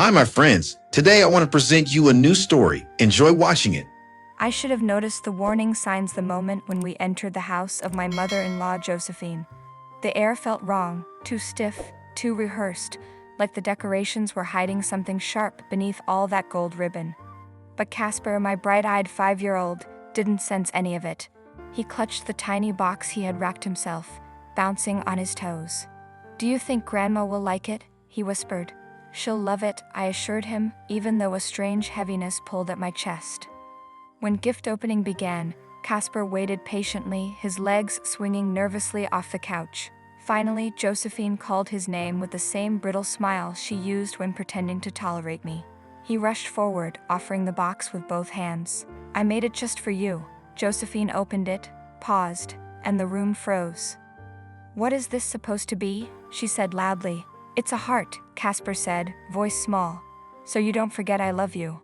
Hi, my friends. Today I want to present you a new story. Enjoy watching it. I should have noticed the warning signs the moment when we entered the house of my mother-in-law Josephine. The air felt wrong, too stiff, too rehearsed, like the decorations were hiding something sharp beneath all that gold ribbon. But Casper, my bright-eyed 5-year-old, didn't sense any of it. He clutched the tiny box he had racked himself, bouncing on his toes. "Do you think Grandma will like it?" he whispered. "She'll love it," I assured him, even though a strange heaviness pulled at my chest. When gift opening began, Casper waited patiently, his legs swinging nervously off the couch. Finally, Josephine called his name with the same brittle smile she used when pretending to tolerate me. He rushed forward, offering the box with both hands. "I made it just for you." Josephine opened it, paused, and the room froze. "What is this supposed to be?" she said loudly. "It's a heart," Casper said, voice small. "So you don't forget I love you."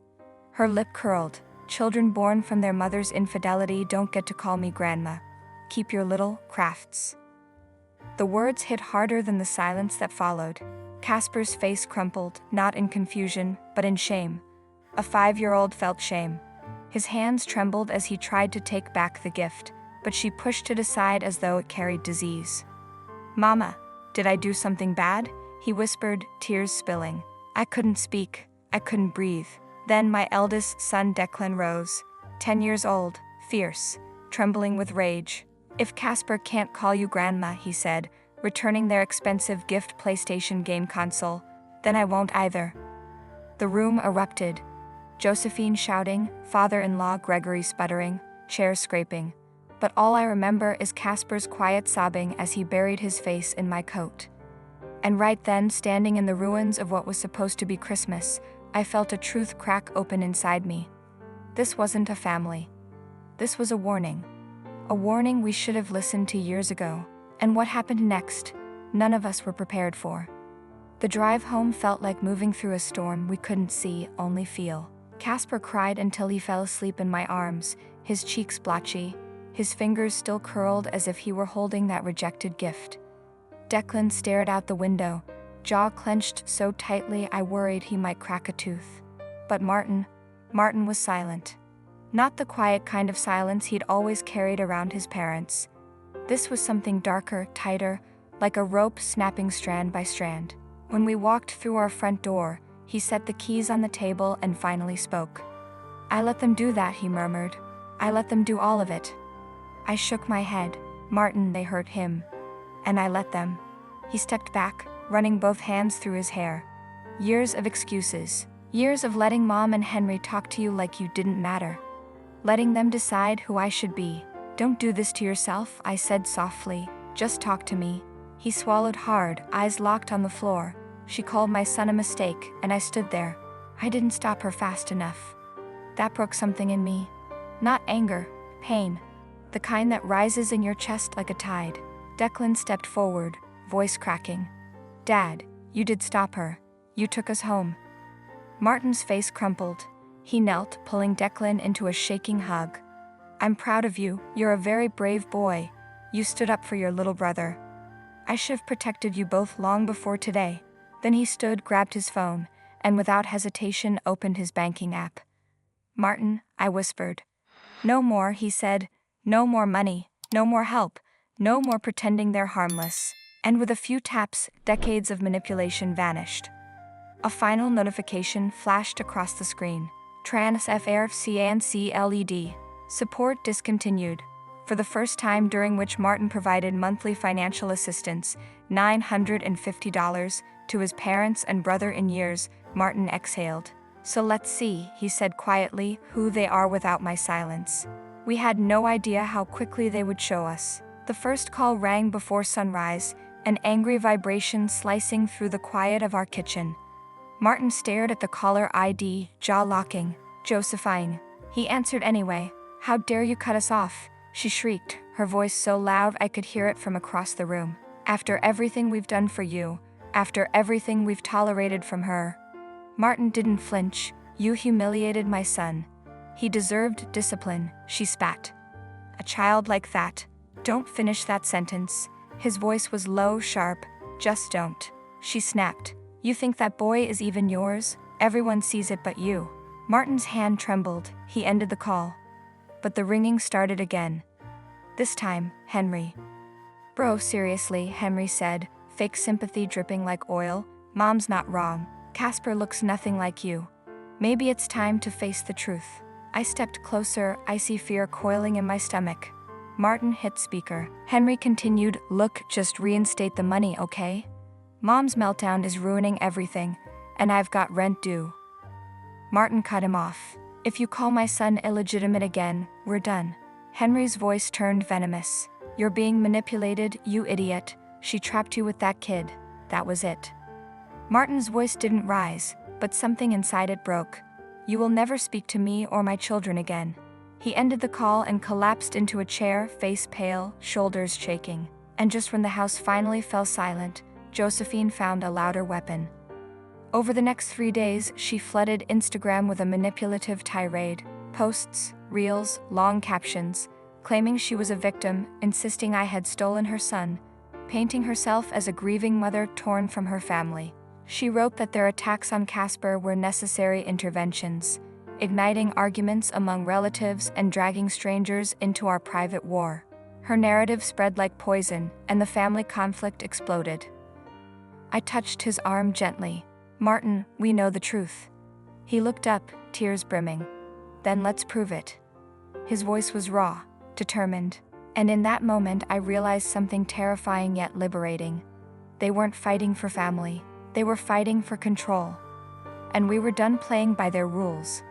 Her lip curled. "Children born from their mother's infidelity don't get to call me grandma. Keep your little crafts." The words hit harder than the silence that followed. Casper's face crumpled, not in confusion, but in shame. A 5-year-old felt shame. His hands trembled as he tried to take back the gift, but she pushed it aside as though it carried disease. "Mama, did I do something bad?" he whispered, tears spilling. I couldn't speak. I couldn't breathe. Then my eldest son Declan rose, 10 years old, fierce, trembling with rage. "If Casper can't call you grandma," he said, returning their expensive gift PlayStation game console, "then I won't either." The room erupted. Josephine shouting, father-in-law Gregory sputtering, chairs scraping. But all I remember is Casper's quiet sobbing as he buried his face in my coat. And right then, standing in the ruins of what was supposed to be Christmas, I felt a truth crack open inside me. This wasn't a family. This was a warning. A warning we should have listened to years ago. And what happened next, none of us were prepared for. The drive home felt like moving through a storm we couldn't see, only feel. Casper cried until he fell asleep in my arms, his cheeks blotchy, his fingers still curled as if he were holding that rejected gift. Declan stared out the window, jaw clenched so tightly I worried he might crack a tooth. But Martin was silent. Not the quiet kind of silence he'd always carried around his parents. This was something darker, tighter, like a rope snapping strand by strand. When we walked through our front door, he set the keys on the table and finally spoke. "I let them do that," he murmured. "I let them do all of it." I shook my head. "Martin, they hurt him. And I let them." He stepped back, running both hands through his hair. "Years of excuses. Years of letting Mom and Henry talk to you like you didn't matter. Letting them decide who I should be. Don't do this to yourself," I said softly. "Just talk to me." He swallowed hard, eyes locked on the floor. She called my son a mistake, and I stood there. I didn't stop her fast enough. That broke something in me. Not anger, pain. The kind that rises in your chest like a tide. Declan stepped forward, voice cracking. "Dad, you did stop her. You took us home." Martin's face crumpled. He knelt, pulling Declan into a shaking hug. "I'm proud of you. You're a very brave boy. You stood up for your little brother. I should have protected you both long before today." Then he stood, grabbed his phone, and without hesitation opened his banking app. "Martin," I whispered. "No more," he said. "No more money, no more help, no more pretending they're harmless." And with a few taps, decades of manipulation vanished. A final notification flashed across the screen. Transfercancelled. Support discontinued. For the first time, during which Martin provided monthly financial assistance, $950, to his parents and brother in years, Martin exhaled. "So let's see," he said quietly, "who they are without my silence." We had no idea how quickly they would show us. The first call rang before sunrise, an angry vibration slicing through the quiet of our kitchen. Martin stared at the caller ID, jaw locking. "Josephine." He answered anyway. "How dare you cut us off?" she shrieked, her voice so loud I could hear it from across the room. "After everything we've done for you, after everything we've tolerated from her." Martin didn't flinch. "You humiliated my son. He deserved discipline," she spat. "A child like that." "Don't finish that sentence." His voice was low, sharp. "Just don't." She snapped. You think that boy is even yours? Everyone sees it but you. Martin's hand trembled. He ended the call. But the ringing started again. This time, Henry. Bro, seriously, Henry said, fake sympathy dripping like oil. Mom's not wrong. Casper looks nothing like you. Maybe it's time to face the truth. I stepped closer, icy fear coiling in my stomach. Martin hit speaker. Henry continued, look, just reinstate the money, okay? Mom's meltdown is ruining everything, and I've got rent due. Martin cut him off. If you call my son illegitimate again, we're done. Henry's voice turned venomous. You're being manipulated, you idiot. She trapped you with that kid. That was it. Martin's voice didn't rise, but something inside it broke. You will never speak to me or my children again. He ended the call and collapsed into a chair, face pale, shoulders shaking. And just when the house finally fell silent, Josephine found a louder weapon. Over the next 3 days, she flooded Instagram with a manipulative tirade, posts, reels, long captions, claiming she was a victim, insisting I had stolen her son, painting herself as a grieving mother torn from her family. She wrote that their attacks on Casper were necessary interventions, igniting arguments among relatives and dragging strangers into our private war. Her narrative spread like poison, and the family conflict exploded. I touched his arm gently. Martin, we know the truth. He looked up, tears brimming. Then let's prove it. His voice was raw, determined, and in that moment I realized something terrifying yet liberating. They weren't fighting for family, they were fighting for control. And we were done playing by their rules.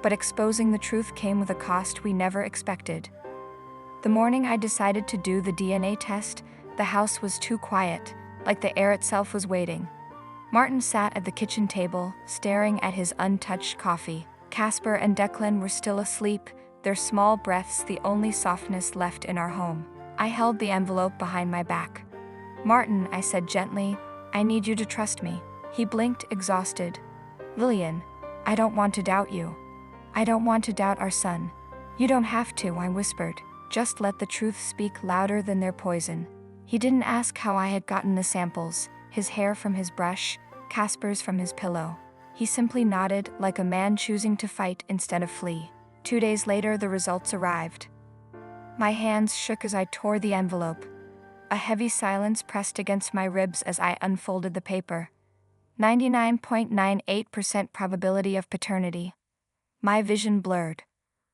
But exposing the truth came with a cost we never expected. The morning I decided to do the DNA test, the house was too quiet, like the air itself was waiting. Martin sat at the kitchen table, staring at his untouched coffee. Casper and Declan were still asleep, their small breaths the only softness left in our home. I held the envelope behind my back. Martin, I said gently, I need you to trust me. He blinked, exhausted. Lillian, I don't want to doubt you. I don't want to doubt our son. You don't have to, I whispered. Just let the truth speak louder than their poison. He didn't ask how I had gotten the samples, his hair from his brush, Casper's from his pillow. He simply nodded, like a man choosing to fight instead of flee. 2 days later, the results arrived. My hands shook as I tore the envelope. A heavy silence pressed against my ribs as I unfolded the paper. 99.98% probability of paternity. My vision blurred.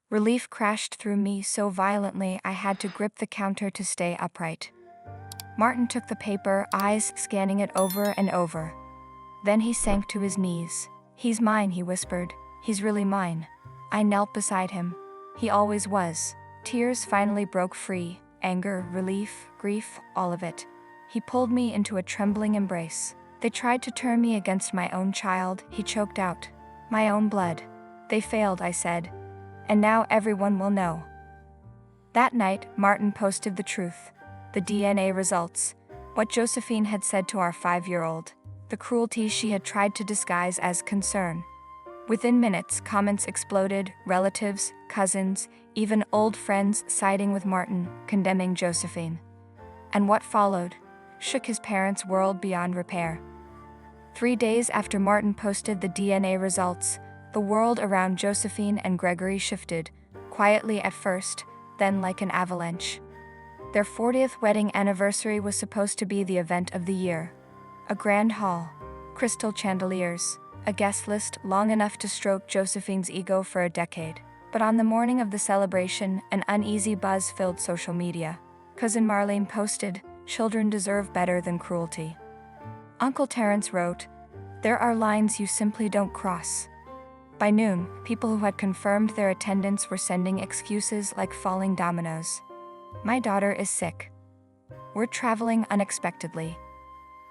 Relief crashed through me so violently I had to grip the counter to stay upright. Martin took the paper, eyes scanning it over and over. Then he sank to his knees. He's mine, he whispered. He's really mine. I knelt beside him. He always was. Tears finally broke free. Anger, relief, grief, all of it. He pulled me into a trembling embrace. They tried to turn me against my own child, he choked out. My own blood. They failed, I said. And now everyone will know. That night, Martin posted the truth. The DNA results. What Josephine had said to our 5-year-old. The cruelty she had tried to disguise as concern. Within minutes, comments exploded, relatives, cousins, even old friends siding with Martin, condemning Josephine. And what followed shook his parents' world beyond repair. 3 days after Martin posted the DNA results, the world around Josephine and Gregory shifted, quietly at first, then like an avalanche. Their 40th wedding anniversary was supposed to be the event of the year. A grand hall, crystal chandeliers, a guest list long enough to stroke Josephine's ego for a decade. But on the morning of the celebration, an uneasy buzz filled social media. Cousin Marlene posted, "Children deserve better than cruelty." Uncle Terrence wrote, "There are lines you simply don't cross." By noon, people who had confirmed their attendance were sending excuses like falling dominoes. My daughter is sick. We're traveling unexpectedly.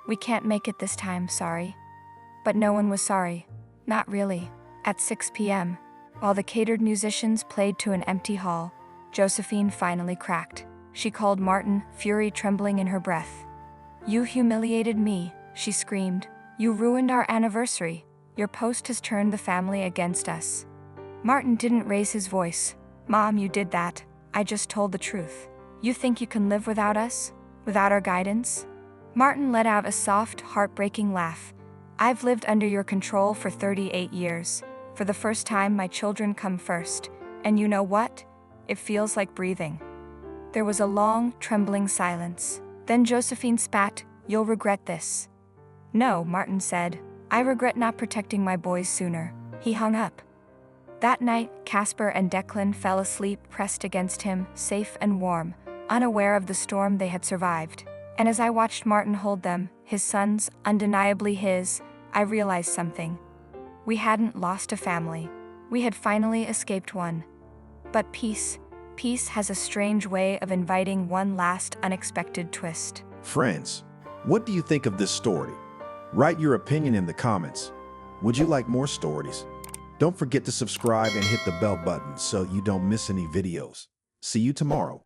We can't make it this time, sorry. But no one was sorry. Not really. At 6 p.m., while the catered musicians played to an empty hall, Josephine finally cracked. She called Martin, fury trembling in her breath. "You humiliated me," she screamed. "You ruined our anniversary. Your post has turned the family against us." Martin didn't raise his voice. "Mom, you did that. I just told the truth. You think you can live without us? Without our guidance?" Martin let out a soft, heartbreaking laugh. I've lived under your control for 38 years. For the first time, my children come first. And you know what? It feels like breathing. There was a long, trembling silence. Then Josephine spat, "You'll regret this." "No," Martin said. "I regret not protecting my boys sooner." He hung up. That night, Casper and Declan fell asleep pressed against him, safe and warm, unaware of the storm they had survived. And as I watched Martin hold them, his sons, undeniably his, I realized something. We hadn't lost a family. We had finally escaped one. But peace has a strange way of inviting one last unexpected twist. Friends, what do you think of this story? Write your opinion in the comments. Would you like more stories? Don't forget to subscribe and hit the bell button so you don't miss any videos. See you tomorrow.